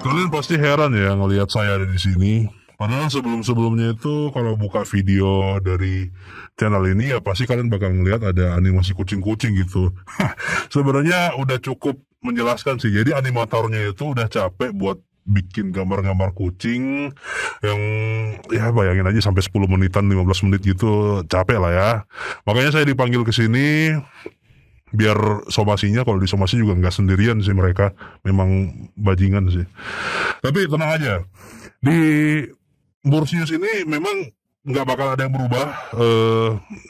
Kalian pasti heran ya ngelihat saya ada di sini. Padahal sebelum-sebelumnya itu kalau buka video dari channel ini ya pasti kalian bakal ngelihat ada animasi kucing-kucing gitu. Sebenarnya udah cukup menjelaskan sih. Jadi animatornya itu udah capek buat bikin gambar-gambar kucing yang ya bayangin aja sampai 10 menitan 15 menit gitu, capek lah ya. Makanya saya dipanggil ke sini biar somasinya, kalau di somasi juga nggak sendirian sih, mereka memang bajingan sih. Tapi tenang aja, di Mursius ini memang nggak bakal ada yang berubah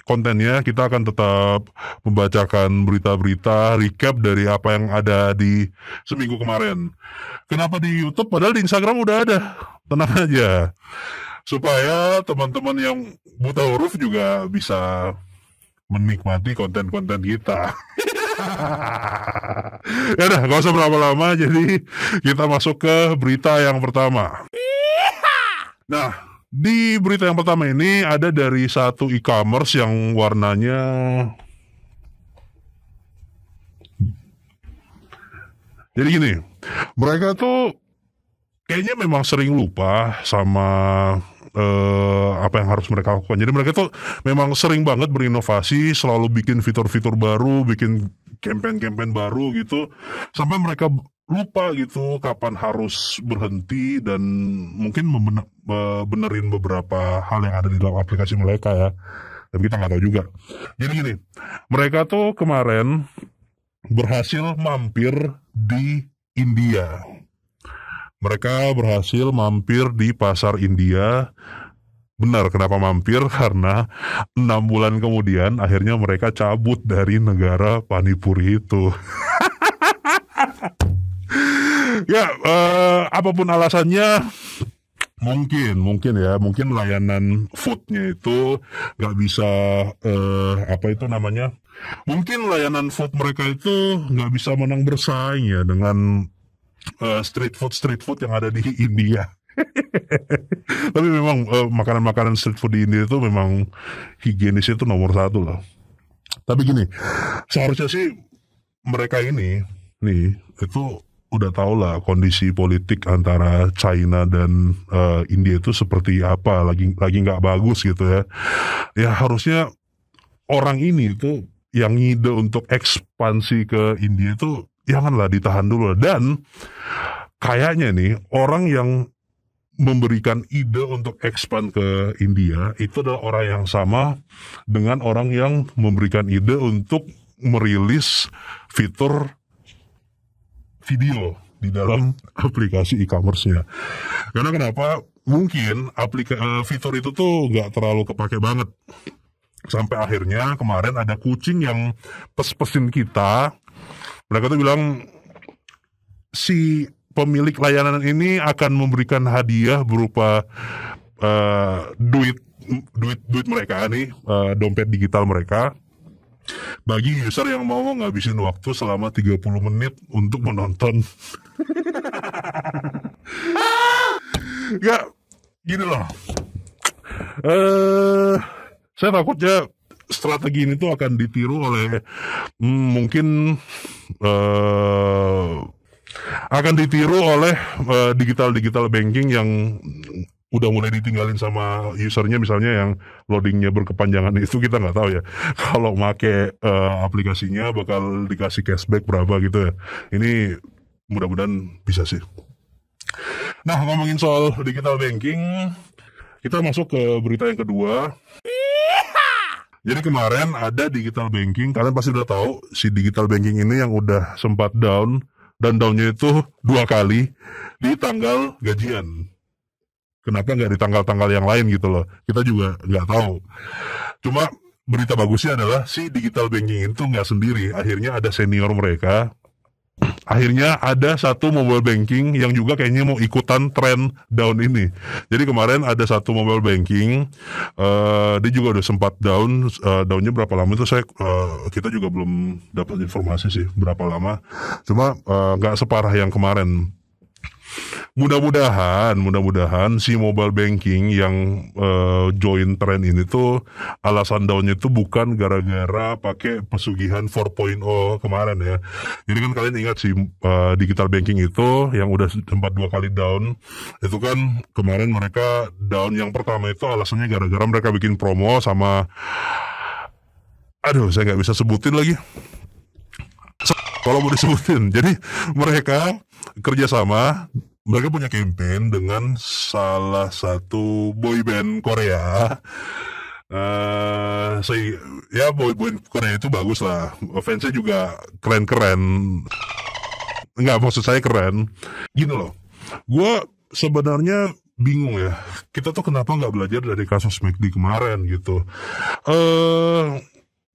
kontennya. Kita akan tetap membacakan berita-berita recap dari apa yang ada di seminggu kemarin. Kenapa di YouTube? Padahal di Instagram udah ada. Tenang aja, supaya teman-teman yang buta huruf juga bisa menikmati konten-konten kita. Ya udah, gak usah berlama-lama. Jadi kita masuk ke berita yang pertama. Nah, di berita yang pertama ini ada dari satu e-commerce yang warnanya jadi gini, mereka tuh kayaknya memang sering lupa sama apa yang harus mereka lakukan. Jadi mereka tuh memang sering banget berinovasi, selalu bikin fitur-fitur baru, bikin campaign-campaign baru gitu, sampai mereka lupa gitu kapan harus berhenti dan mungkin benerin beberapa hal yang ada di dalam aplikasi mereka ya. Tapi kita nggak tahu juga. Jadi gini, mereka tuh kemarin berhasil mampir di India. Mereka berhasil mampir di pasar India. Benar, kenapa mampir? Karena 6 bulan kemudian akhirnya mereka cabut dari negara Panipuri itu. Ya, apapun alasannya, mungkin layanan foodnya itu nggak bisa mungkin layanan food mereka itu nggak bisa menang bersaing ya dengan street food yang ada di India. Tapi memang makanan-makanan street food di India itu memang higienisnya itu nomor 1 lah. Tapi gini, seharusnya sih mereka ini nih itu udah tau lah kondisi politik antara China dan India itu seperti apa, lagi nggak bagus gitu ya. Ya harusnya orang ini tuh yang ngide untuk ekspansi ke India itu janganlah, ditahan dulu. Dan kayaknya nih orang yang memberikan ide untuk expand ke India itu adalah orang yang sama dengan orang yang memberikan ide untuk merilis fitur video di dalam aplikasi e-commerce-nya. Karena kenapa? Mungkin fitur itu tuh nggak terlalu kepake banget. Sampai akhirnya kemarin ada kucing yang pes-pesin kita. Mereka tuh bilang si pemilik layanan ini akan memberikan hadiah berupa duit mereka nih, dompet digital mereka, bagi user yang mau ngabisin waktu selama 30 menit untuk menonton. Ya, gini loh. Saya takutnya strategi ini tuh akan ditiru oleh mungkin akan ditiru oleh digital banking yang udah mulai ditinggalin sama usernya, misalnya yang loadingnya berkepanjangan itu kita nggak tahu ya. Kalau make aplikasinya bakal dikasih cashback berapa gitu ya. Ini mudah-mudahan bisa sih. Nah, ngomongin soal digital banking, kita masuk ke berita yang kedua. Jadi kemarin ada digital banking, kalian pasti udah tahu si digital banking ini yang udah sempat down, dan downnya itu 2 kali di tanggal gajian. Kenapa nggak di tanggal-tanggal yang lain gitu loh? Kita juga nggak tahu. Cuma berita bagusnya adalah si digital banking itu nggak sendiri. Akhirnya ada senior mereka. Akhirnya ada satu mobile banking yang juga kayaknya mau ikutan tren down ini. Jadi kemarin ada satu mobile banking, dia juga udah sempat down. Downnya berapa lama itu kita juga belum dapat informasi sih berapa lama. Cuma nggak separah yang kemarin. mudah-mudahan si mobile banking yang join trend ini tuh alasan downnya tuh bukan gara-gara pakai pesugihan 4.0 kemarin ya. Jadi kan kalian ingat sih digital banking itu yang udah sempat 2 kali down. Itu kan kemarin mereka down yang pertama itu alasannya gara-gara mereka bikin promo sama, aduh saya nggak bisa sebutin lagi. Kalau mau disebutin, jadi mereka kerjasama, mereka punya campaign dengan salah satu boyband Korea. Ya boyband Korea itu bagus lah, fansnya juga keren-keren. Enggak, maksud saya keren. Gini loh, gue sebenarnya bingung ya, kita tuh kenapa nggak belajar dari kasus McD kemarin gitu.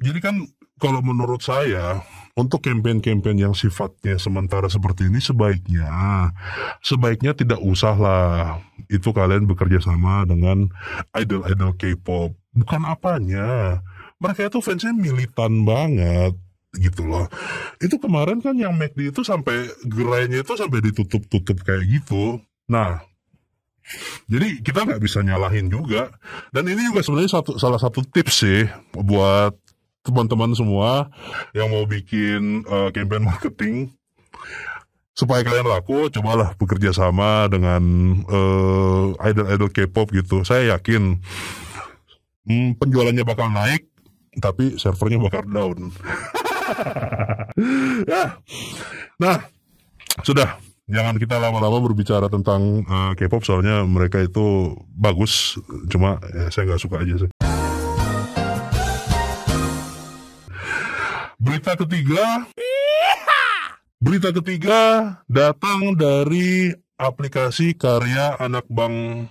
Jadi kan kalau menurut saya, untuk campaign-campaign yang sifatnya sementara seperti ini sebaiknya tidak usah lah itu kalian bekerja sama dengan idol-idol K-pop. Bukan apanya, mereka itu fansnya militan banget gitu loh. Itu kemarin kan yang McD itu sampai gerainya itu sampai ditutup-tutup kayak gitu. Nah, jadi kita nggak bisa nyalahin juga. Dan ini juga sebenarnya salah satu tips sih buat teman-teman semua yang mau bikin campaign marketing supaya kalian laku, cobalah bekerja sama dengan idol-idol K-pop gitu. Saya yakin penjualannya bakal naik, tapi servernya bakal down. Nah, sudah. Jangan kita lama-lama berbicara tentang K-pop, soalnya mereka itu bagus, cuma ya, saya nggak suka aja sih. Berita ketiga datang dari aplikasi karya anak bang.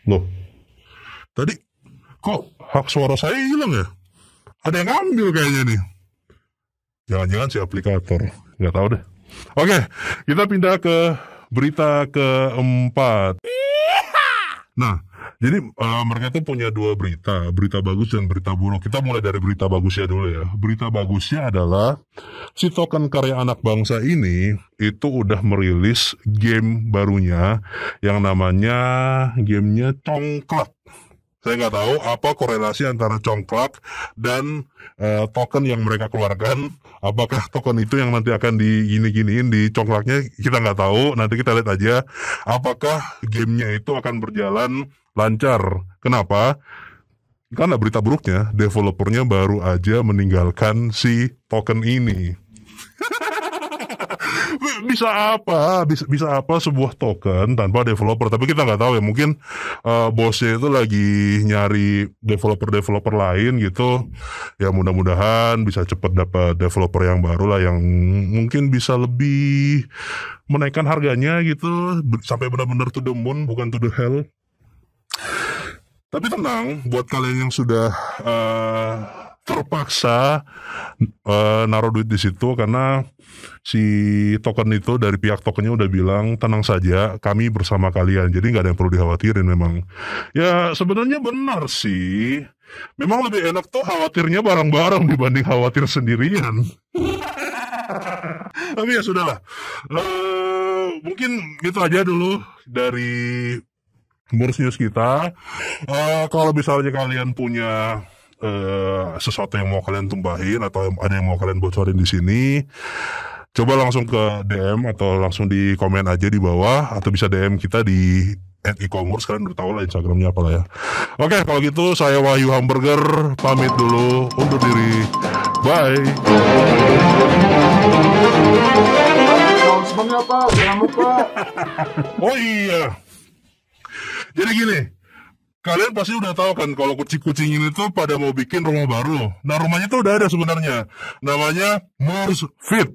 Loh, tadi kok hak suara saya hilang ya? Ada yang ngambil kayaknya nih. Jangan-jangan si aplikator. Nggak tahu deh. Oke, kita pindah ke berita keempat. Nah, jadi mereka tuh punya 2 berita bagus dan berita buruk. Kita mulai dari berita bagusnya dulu ya. Berita bagusnya adalah si token karya anak bangsa ini itu udah merilis game barunya yang namanya gamenya Congklak. Saya nggak tahu apa korelasi antara Congklak dan token yang mereka keluarkan. Apakah token itu yang nanti akan digini-giniin di Congklaknya, kita nggak tahu. Nanti kita lihat aja apakah gamenya itu akan berjalan lancar. Kenapa? Karena berita buruknya, developernya baru aja meninggalkan si token ini. Bisa apa sebuah token tanpa developer, tapi kita nggak tahu ya, mungkin bosnya itu lagi nyari developer lain gitu ya. Mudah-mudahan bisa cepat dapat developer yang baru lah, yang mungkin bisa lebih menaikkan harganya gitu sampai benar-benar to the moon, bukan to the hell. Tapi tenang, buat kalian yang sudah terpaksa naruh duit di situ, karena si token itu dari pihak tokennya udah bilang tenang saja, kami bersama kalian, jadi nggak ada yang perlu dikhawatirin. Memang ya sebenarnya benar sih, memang lebih enak tuh khawatirnya bareng-bareng dibanding khawatir sendirian. Tapi ya sudahlah, mungkin itu aja dulu dari Murs News kita. Kalau misalnya kalian punya sesuatu yang mau kalian tumpahin atau ada yang mau kalian bocorin di sini, coba langsung ke DM atau langsung di komen aja di bawah, atau bisa DM kita di @e-commerce. Kalian udah tahu lah Instagramnya apa lah ya. Oke, kalau gitu saya Wahyu Hamburger pamit dulu, undur diri, bye. Oh iya, jadi gini, kalian pasti udah tahu kan kalau kucing-kucing ini tuh pada mau bikin rumah baru. Nah, rumahnya tuh udah ada sebenarnya. Namanya Murs Fit.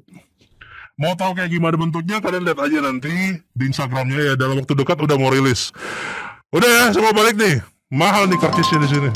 Mau tahu kayak gimana bentuknya, kalian lihat aja nanti di Instagramnya ya, dalam waktu dekat udah mau rilis. Udah ya, semua balik nih. Mahal nih karcisnya di sini.